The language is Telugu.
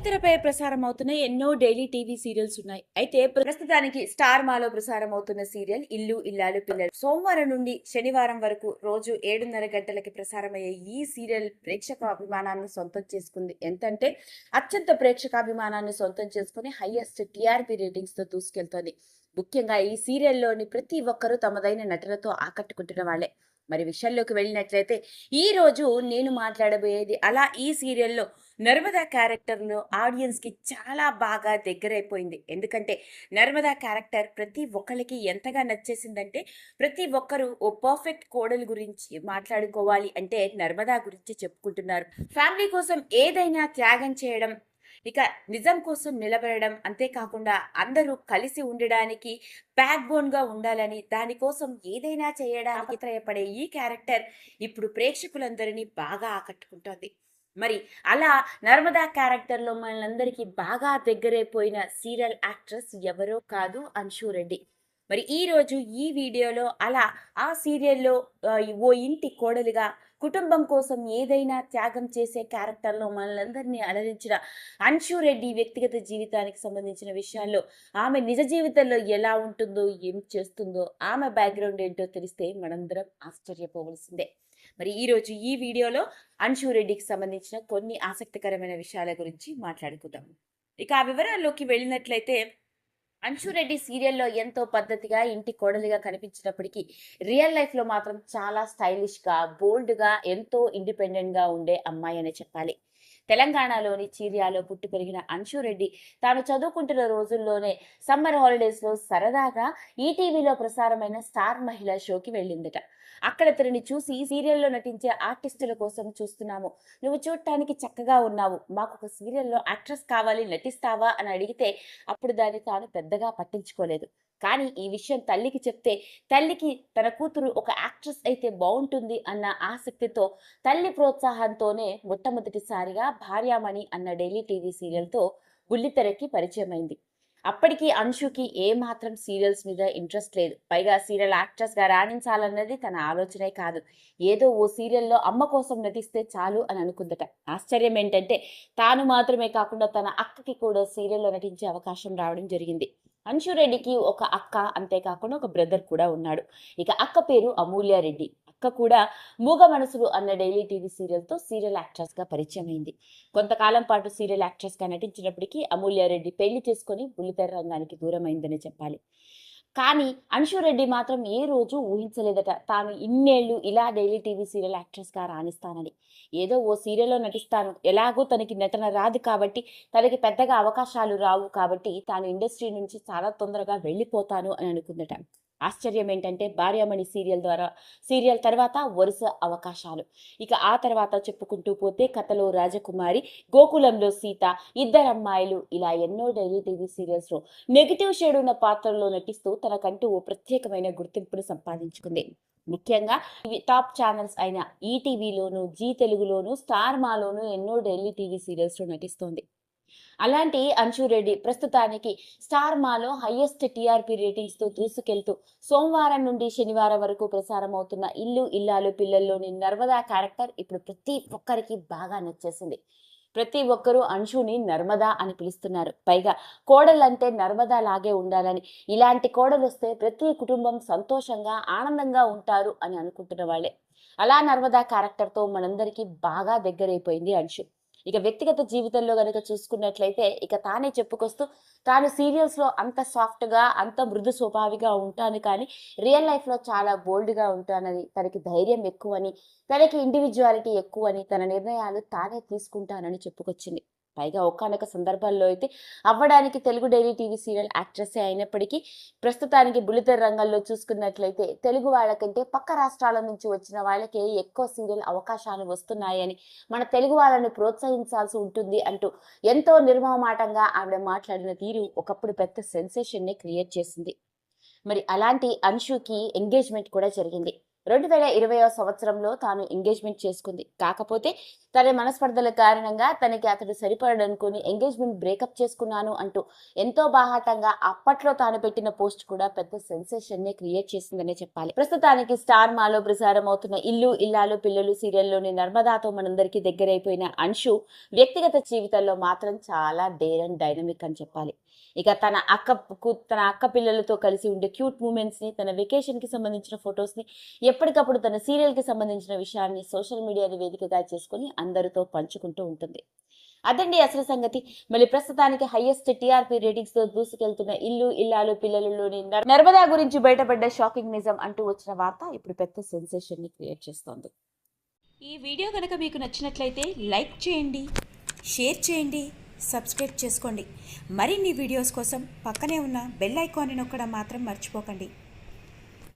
బుల్లితెరపై ప్రసారం అవుతున్న ఎన్నో డైలీ టీవీ సీరియల్స్ ఉన్నాయి. అయితే ప్రస్తుతానికి స్టార్ మాలో ప్రసారం అవుతున్న సీరియల్ ఇల్లు ఇల్లాలు పిల్లలు. సోమవారం నుండి శనివారం వరకు రోజు 7:30 గంటలకి ప్రసారమయ్యే ఈ సీరియల్ ప్రేక్షకాభిమానాన్ని సొంతం చేసుకుంది. ఎంతంటే అత్యంత ప్రేక్షకాభిమానాన్ని సొంతం చేసుకుని హైయెస్ట్ టీఆర్పీ రేటింగ్స్ తో దూసుకెళ్తోంది. ముఖ్యంగా ఈ సీరియల్లోని ప్రతి ఒక్కరూ తమదైన నటనతో ఆకట్టుకుంటున్న వాళ్ళే. మరి విషయంలోకి వెళ్ళినట్లయితే ఈ రోజు నేను మాట్లాడబోయేది అలా ఈ సీరియల్లో నర్మదా క్యారెక్టర్లో ఆడియన్స్కి చాలా బాగా దగ్గరైపోయింది. ఎందుకంటే నర్మదా క్యారెక్టర్ ప్రతి ఒక్కరికి ఎంతగా నచ్చేసిందంటే ప్రతి ఒక్కరూ ఓ పర్ఫెక్ట్ కోడలు గురించి మాట్లాడుకోవాలి అంటే నర్మదా గురించి చెప్పుకుంటున్నారు. ఫ్యామిలీ కోసం ఏదైనా త్యాగం చేయడం, ఇక నిజం కోసం నిలబడడం, అంతేకాకుండా అందరూ కలిసి ఉండడానికి బ్యాక్ బోన్ గా ఉండాలని దానికోసం ఏదైనా చేయడానికి త్రయపడే ఈ క్యారెక్టర్ ఇప్పుడు ప్రేక్షకులందరినీ బాగా ఆకట్టుకుంటోంది. మరి అలా నర్మదా క్యారెక్టర్లో మనందరికీ బాగా దగ్గరైపోయిన సీరియల్ యాక్ట్రెస్ ఎవరో కాదు, అంశు రెడ్డి. మరి ఈ రోజు ఈ వీడియోలో అలా ఆ సీరియల్లో ఓ ఇంటి కోడలిగా కుటుంబం కోసం ఏదైనా త్యాగం చేసే క్యారెక్టర్లో మనలందరినీ అలరించిన అంశు రెడ్డి వ్యక్తిగత జీవితానికి సంబంధించిన విషయాల్లో, ఆమె నిజ జీవితంలో ఎలా ఉంటుందో, ఏం చేస్తుందో, ఆమె బ్యాక్గ్రౌండ్ ఏంటో తెలిస్తే మనందరం ఆశ్చర్యపోవలసిందే. మరి ఈరోజు ఈ వీడియోలో అంశు రెడ్డికి సంబంధించిన కొన్ని ఆసక్తికరమైన విషయాల గురించి మాట్లాడుకుందాం. ఇక ఆ వివరాల్లోకి వెళ్ళినట్లయితే అంశు రెడ్డి సీరియల్లో ఎంతో పద్ధతిగా ఇంటి కోడలిగా కనిపించినప్పటికీ రియల్ లైఫ్ లో మాత్రం చాలా స్టైలిష్ గా, బోల్డ్ గా, ఎంతో ఇండిపెండెంట్ గా ఉండే అమ్మాయి అనే చెప్పాలి. తెలంగాణలోని చీర్యాలో పుట్టి పెరిగిన అంశు రెడ్డి తాను చదువుకుంటున్న రోజుల్లోనే సమ్మర్ హాలిడేస్ లో సరదాగా ఈటీవీలో ప్రసారమైన స్టార్ మహిళా షోకి వెళ్ళిందట. అక్కడ తనని చూసి సీరియల్లో నటించే ఆర్టిస్టుల కోసం చూస్తున్నాము, నువ్వు చూడటానికి చక్కగా ఉన్నావు, మాకు ఒక సీరియల్లో యాక్ట్రెస్ కావాలి, నటిస్తావా అని అడిగితే అప్పుడు దాన్ని తాను పెద్దగా పట్టించుకోలేదు. కానీ ఈ విషయం తల్లికి చెప్తే తల్లికి తన కూతురు ఒక యాక్ట్రెస్ అయితే బాగుంటుంది అన్న ఆసక్తితో తల్లి ప్రోత్సాహంతోనే మొట్టమొదటిసారిగా భార్యామణి అన్న డైలీ టీవీ సీరియల్తో బుల్లితెరకి పరిచయం అయింది. అప్పటికి అంశుకి ఏ మాత్రం సీరియల్స్ మీద ఇంట్రెస్ట్ లేదు. పైగా సీరియల్ యాక్ట్రెస్ గా రాణించాలన్నది తన ఆలోచనే కాదు. ఏదో ఓ సీరియల్లో అమ్మ కోసం నటిస్తే చాలు అని అనుకుందట. ఆశ్చర్యం ఏంటంటే తాను మాత్రమే కాకుండా తన అక్కకి కూడా సీరియల్లో నటించే అవకాశం రావడం జరిగింది. అంశు రెడ్డికి ఒక అక్క, అంతేకాకుండా ఒక బ్రదర్ కూడా ఉన్నాడు. ఇక అక్క పేరు అమూల్య రెడ్డి. అక్క కూడా మూగ మనసులు అన్న డైలీ టీవీ సీరియల్తో సీరియల్ యాక్ట్రెస్ గా పరిచయం అయింది. కొంతకాలం పాటు సీరియల్ యాక్ట్రెస్ గా నటించినప్పటికీ అమూల్య రెడ్డి పెళ్లి చేసుకుని బుల్లితెర రంగానికి దూరం అయిందని చెప్పాలి. కానీ అంశు రెడ్డి మాత్రం ఏ రోజు ఊహించలేదట తాను ఇన్నేళ్లు ఇలా డైలీ టీవీ సీరియల్ యాక్ట్రెస్ గా రాణిస్తానని. ఏదో ఓ సీరియల్లో నటిస్తాను, ఎలాగో తనకి నటన రాదు కాబట్టి, తనకి పెద్దగా అవకాశాలు రావు కాబట్టి తాను ఇండస్ట్రీ నుంచి చాలా తొందరగా వెళ్ళిపోతాను అని అనుకుందట. ఆశ్చర్యం ఏంటంటే భార్యామణి సీరియల్ తర్వాత వరుస అవకాశాలు. ఇక ఆ తర్వాత చెప్పుకుంటూ పోతే కథలో రాజకుమారి, గోకులంలో సీత, ఇద్దరమ్మాయిలు, ఇలా ఎన్నో డైలీ టీవీ సీరియల్స్ లో నెగిటివ్ షేడ్ ఉన్న పాత్రల్లో నటిస్తూ తనకంటూ ఓ ప్రత్యేకమైన గుర్తింపును సంపాదించుకుంది. ముఖ్యంగా ఇవి టాప్ ఛానల్స్ అయిన ఈటీవీలోను, జీ తెలుగులోను, స్టార్ మాలోను ఎన్నో డైలీ టీవీ సీరియల్స్ లో నటిస్తోంది. అలాంటి అంశు రెడ్డి ప్రస్తుతానికి స్టార్ మాలో హైయెస్ట్ టీఆర్పీ రేటింగ్స్ తో దూసుకెళ్తూ సోమవారం నుండి శనివారం వరకు ప్రసారం అవుతున్న ఇల్లు ఇల్లాలు పిల్లల్లోని నర్మదా క్యారెక్టర్ ఇప్పుడు ప్రతి ఒక్కరికి బాగా నచ్చేసింది. ప్రతి ఒక్కరూ అంశుని నర్మదా అని పిలుస్తున్నారు. పైగా కోడలంటే నర్మదా లాగే ఉండాలని, ఇలాంటి కోడలు వస్తే ప్రతి కుటుంబం సంతోషంగా ఆనందంగా ఉంటారు అని అనుకుంటున్న వాళ్ళే. అలా నర్మదా క్యారెక్టర్తో మనందరికీ బాగా దగ్గరైపోయింది అంశు. ఇక వ్యక్తిగత జీవితంలో గనుక చూసుకున్నట్లయితే ఇక తానే చెప్పుకొస్తూ తాను సీరియల్స్ లో అంత సాఫ్ట్ గా, అంత మృదు స్వభావిగా ఉంటాను, కానీ రియల్ లైఫ్ లో చాలా బోల్డ్ గా ఉంటానని, తనకి ధైర్యం ఎక్కువని, తనకి ఇండివిజువాలిటీ ఎక్కువని, తన నిర్ణయాలు తానే తీసుకుంటానని చెప్పుకొచ్చింది. పైగా ఒకానొక సందర్భాల్లో అయితే అవ్వడానికి Telugu daily TV serial actress అయినప్పటికీ ప్రస్తుతానికి బుల్లితెర రంగంలో చూసుకున్నట్లయితే తెలుగు వాళ్ళకంటే పక్క రాష్ట్రాల నుంచి వచ్చిన వాళ్ళకే ఎక్కువ సీరియల్ అవకాశాలు వస్తున్నాయని, మన తెలుగు వాళ్ళని ప్రోత్సహించాల్సి ఉంటుంది అంటూ ఎంతో నిర్మమాటంగా ఆవిడ మాట్లాడిన తీరు ఒకప్పుడు పెద్ద సెన్సేషన్ ని క్రియేట్ చేసింది. మరి అలాంటి అంశుకి ఎంగేజ్మెంట్ కూడా జరిగింది. 2020 సంవత్సరంలో తాను ఎంగేజ్మెంట్ చేసుకుంది. కాకపోతే తన మనస్పర్ధల కారణంగా తనకి అతడు సరిపడనుకుని ఎంగేజ్మెంట్ బ్రేకప్ చేసుకున్నాను అంటూ ఎంతో బాహాటంగా అప్పట్లో తాను పెట్టిన పోస్ట్ కూడా పెద్ద సెన్సేషన్ ని క్రియేట్ చేసిందనే చెప్పాలి. ప్రస్తుతానికి స్టార్ మాలో ప్రసారం అవుతున్న ఇల్లు ఇల్లాలు పిల్లలు సీరియల్లోని నర్మదాతో మనందరికీ దగ్గరైపోయిన అంశు వ్యక్తిగత జీవితంలో మాత్రం చాలా డేర్ అండ్ డైనమిక్ అని చెప్పాలి. ఇక తన అక్క పిల్లలతో కలిసి ఉండే క్యూట్ మూమెంట్స్ ని, తన వెకేషన్ కి సంబంధించిన ఫొటోస్ ని, ఎప్పటికప్పుడు తన సీరియల్ కి సంబంధించిన విషయాన్ని సోషల్ మీడియాని వేదికగా చేసుకుని అందరితో పంచుకుంటూ ఉంటుంది. అదండి అసలు సంగతి. మళ్ళీ ప్రస్తుతానికి హైయెస్ట్ టీఆర్పీ రేటింగ్స్ తో దూసుకెళ్తున్న ఇల్లు ఇల్లాలు పిల్లలలోని నర్మదా గురించి బయటపడ్డ షాకింగ్ నిజం అంటూ వచ్చిన వార్త ఇప్పుడు పెద్ద సెన్సేషన్ ని క్రియేట్ చేస్తోంది. ఈ వీడియో కనుక మీకు నచ్చినట్లయితే లైక్ చేయండి, షేర్ చేయండి, సబ్స్క్రైబ్ చేసుకోండి. మరిన్ని వీడియోస్ కోసం పక్కనే ఉన్న బెల్ ఐకాన్ని నొక్కడం మాత్రం మర్చిపోకండి.